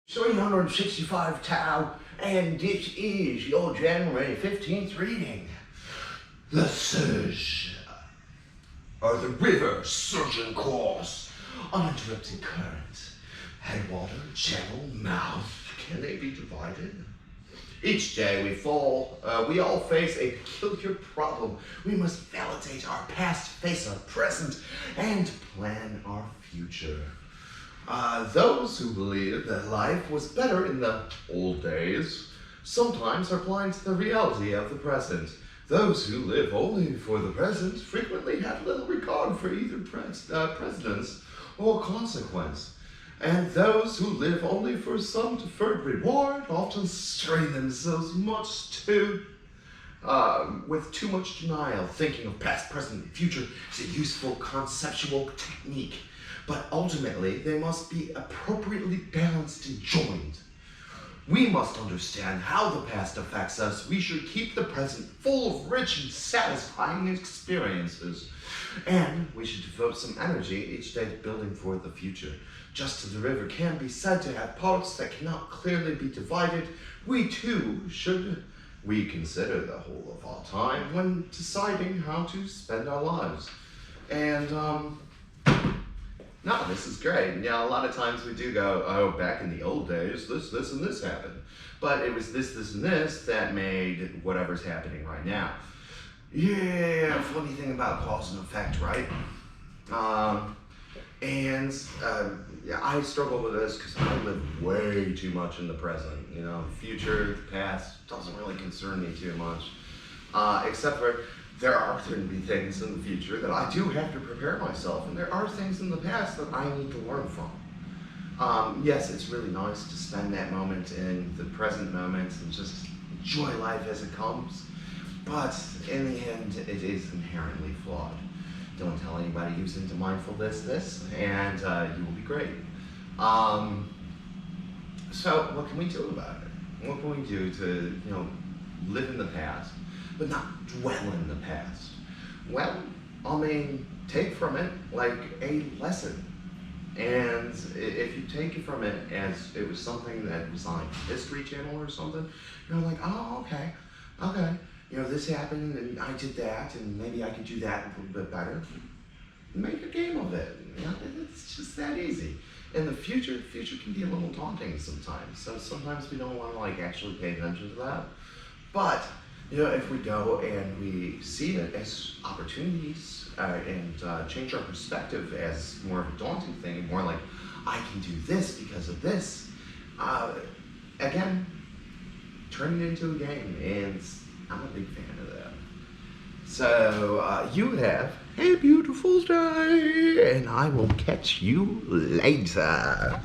365 Tau, and this is your January 15th reading. The surge, or the river surging course, uninterrupted current, headwater, channel, mouth, can they be divided? Each day we all face a peculiar problem. We must validate our past, face our present, and plan our future. Those who believe that life was better in the old days sometimes are blind to the reality of the present. Those who live only for the present frequently have little regard for either precedence or consequence. And those who live only for some deferred reward often strain themselves with too much denial. Thinking of past, present, and future is a useful conceptual technique, but ultimately they must be appropriately balanced and joined. We must understand how the past affects us. We should keep the present full of rich and satisfying experiences. And we should devote some energy each day to building for the future. Just as the river can be said to have parts that cannot clearly be divided, we too should reconsider the whole of our time when deciding how to spend our lives. And no, this is great. Yeah, a lot of times we do go, oh, back in the old days, this, and this happened. But it was this, and this that made whatever's happening right now. Yeah, funny thing about cause and effect, right? Yeah, I struggle with this because I live way too much in the present. You know, future, the past doesn't really concern me too much. Except for there are going to be things in the future that I do have to prepare myself, and there are things in the past that I need to learn from. Yes, it's really nice to spend that moment in the present moment and just enjoy life as it comes, but in the end, it is inherently flawed. Don't tell anybody who's into mindfulness and you will be great. So what can we do about it? What can we do to, live in the past, but not dwell in the past? Well, I mean, take from it like a lesson. And if you take it from it as it was something that was on a History Channel or something, you're like, oh, okay. This happened and I did that, and maybe I could do that a little bit better. Make a game of it. It's just that easy. In the future can be a little daunting sometimes. So sometimes we don't want to actually pay attention to that. But if we go and we see it as opportunities and change our perspective as more of a daunting thing, more like, I can do this because of this, again, turn it into a game, and I'm a big fan of that. So you have a beautiful day, and I will catch you later.